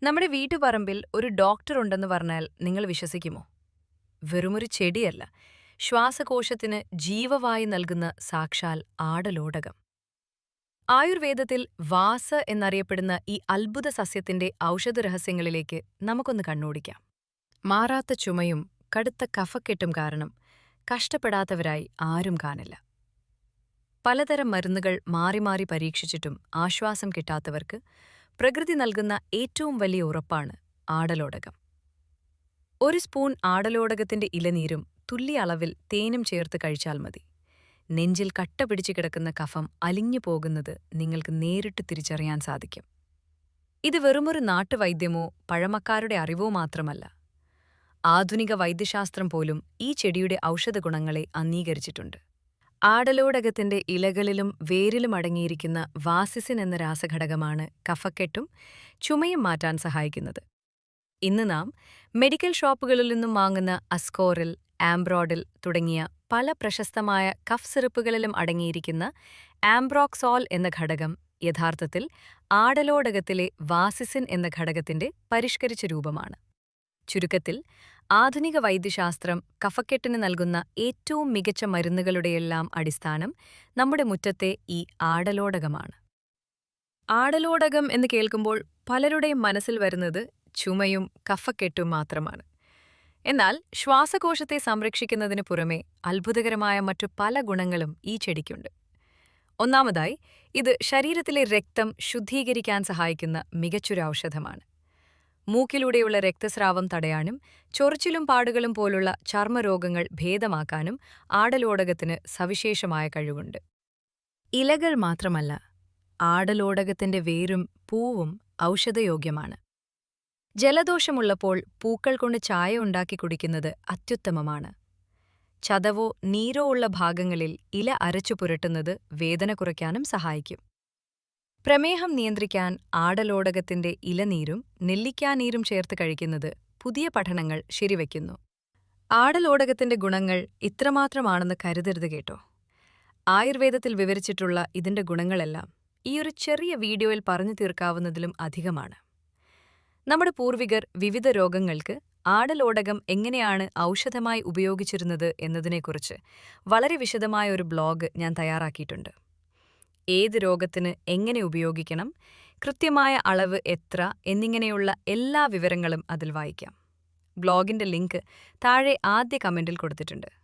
നമ്മുടെ വീട്ടുപറമ്പിൽ ഒരു ഡോക്ടർ ഉണ്ടെന്ന് പറഞ്ഞാൽ നിങ്ങൾ വിശ്വസിക്കുമോ? വെറുമൊരു ചെടിയല്ല, ശ്വാസകോശത്തിന് ജീവവായു നൽകുന്ന സാക്ഷാൽ ആടലോടകം. ആയുർവേദത്തിൽ വാസ എന്നറിയപ്പെടുന്ന ഈ അത്ഭുത സസ്യത്തിന്റെ ഔഷധരഹസ്യങ്ങളിലേക്ക് നമുക്കൊന്ന് കണ്ണോടിക്കാം. മാറാത്ത ചുമയും കടുത്ത കഫക്കെട്ടും കാരണം കഷ്ടപ്പെടാത്തവരായി ആരും കാണില്ല. പലതരം മരുന്നുകൾ മാറി മാറി പരീക്ഷിച്ചിട്ടും ആശ്വാസം കിട്ടാത്തവർക്ക് പ്രകൃതി നൽകുന്ന ഏറ്റവും വലിയ ഉറപ്പാണ് ആടലോടകം. ഒരു സ്പൂൺ ആടലോടകത്തിന്റെ ഇലനീരും തുല്യ അളവിൽ തേനും ചേർത്ത് കഴിച്ചാൽ മതി. നെഞ്ചിൽ കട്ട പിടിച്ചു കിടക്കുന്ന കഫം അലിഞ്ഞു പോകുന്നത് നിങ്ങൾക്ക് നേരിട്ട് തിരിച്ചറിയാൻ സാധിക്കും. ഇത് വെറുമൊരു നാട്ടുവൈദ്യമോ പഴമക്കാരുടെ അറിവോ മാത്രമല്ല. ആധുനിക വൈദ്യശാസ്ത്രം പോലും ഈ ചെടിയുടെ ഔഷധഗുണങ്ങളെ അംഗീകരിച്ചിട്ടുണ്ട്. ആടലോടകത്തിന്റെ ഇലകളിലും വേരിലും അടങ്ങിയിരിക്കുന്ന വാസിസിൻ എന്ന രാസഘടകമാണ് കഫക്കെട്ടും ചുമയും മാറ്റാൻ സഹായിക്കുന്നത്. ഇന്ന് നാം മെഡിക്കൽ ഷോപ്പുകളിൽ നിന്നും വാങ്ങുന്ന അസ്കോറിൽ, ആംബ്രോഡിൽ തുടങ്ങിയ പല പ്രശസ്തമായ കഫ് സിറപ്പുകളിലും അടങ്ങിയിരിക്കുന്ന ആംബ്രോക്സോൾ എന്ന ഘടകം യഥാർത്ഥത്തിൽ ആടലോടകത്തിലെ വാസിസിൻ എന്ന ഘടകത്തിന്റെ പരിഷ്കരിച്ച രൂപമാണ്. ചുരുക്കത്തിൽ, ആധുനിക വൈദ്യശാസ്ത്രം കഫക്കെട്ടിന് നൽകുന്ന ഏറ്റവും മികച്ച മരുന്നുകളുടെയെല്ലാം അടിസ്ഥാനം നമ്മുടെ മുറ്റത്തെ ഈ ആടലോടകമാണ്. ആടലോടകം എന്ന് കേൾക്കുമ്പോൾ പലരുടെയും മനസ്സിൽ വരുന്നത് ചുമയും കഫക്കെട്ടും മാത്രമാണ്. എന്നാൽ ശ്വാസകോശത്തെ സംരക്ഷിക്കുന്നതിനു പുറമെ അത്ഭുതകരമായ മറ്റു പല ഗുണങ്ങളും ഈ ചെടിക്കുണ്ട്. ഒന്നാമതായി, ഇത് ശരീരത്തിലെ രക്തം ശുദ്ധീകരിക്കാൻ സഹായിക്കുന്ന മികച്ചൊരു ഔഷധമാണ്. മൂക്കിലൂടെയുള്ള രക്തസ്രാവം തടയാനും ചൊറിച്ചിലും പാടുകളും പോലുള്ള ചർമ്മരോഗങ്ങൾ ഭേദമാക്കാനും ആടലോടകത്തിന് സവിശേഷമായ കഴിവുണ്ട്. ഇലകൾ മാത്രമല്ല, ആടലോടകത്തിന്റെ വേരും പൂവും ഔഷധയോഗ്യമാണ്. ജലദോഷമുള്ളപ്പോൾ പൂക്കൾ കൊണ്ട് ചായ ഉണ്ടാക്കി കുടിക്കുന്നത് അത്യുത്തമമാണ്. ചതവോ നീരോ ഉള്ള ഭാഗങ്ങളിൽ ഇല അരച്ചു പുരട്ടുന്നത് വേദന കുറയ്ക്കാനും സഹായിക്കും. പ്രമേഹം നിയന്ത്രിക്കാൻ ആടലോടകത്തിന്റെ ഇലനീരും നെല്ലിക്കാനീരും ചേർത്ത് കഴിക്കുന്നത് പുതിയ പഠനങ്ങൾ ശരിവയ്ക്കുന്നു. ആടലോടകത്തിന്റെ ഗുണങ്ങൾ ഇത്രമാത്രമാണെന്ന് കരുതരുത് കേട്ടോ. ആയുർവേദത്തിൽ വിവരിച്ചിട്ടുള്ള ഇതിന്റെ ഗുണങ്ങളെല്ലാം ഈയൊരു ചെറിയ വീഡിയോയിൽ പറഞ്ഞു തീർക്കാവുന്നതിലും അധികമാണ്. നമ്മുടെ പൂർവികർ വിവിധ രോഗങ്ങൾക്ക് ആടലോടകം എങ്ങനെയാണ് ഔഷധമായി ഉപയോഗിച്ചിരുന്നത് എന്നതിനെക്കുറിച്ച് വളരെ വിശദമായ ഒരു ബ്ലോഗ് ഞാൻ തയ്യാറാക്കിയിട്ടുണ്ട്. ഏത് രോഗത്തിന് എങ്ങനെ ഉപയോഗിക്കണം, കൃത്യമായ അളവ് എത്ര എന്നിങ്ങനെയുള്ള എല്ലാ വിവരങ്ങളും അതിൽ വായിക്കാം. ബ്ലോഗിന്റെ ലിങ്ക് താഴെ ആദ്യ കമന്റിൽ കൊടുത്തിട്ടുണ്ട്.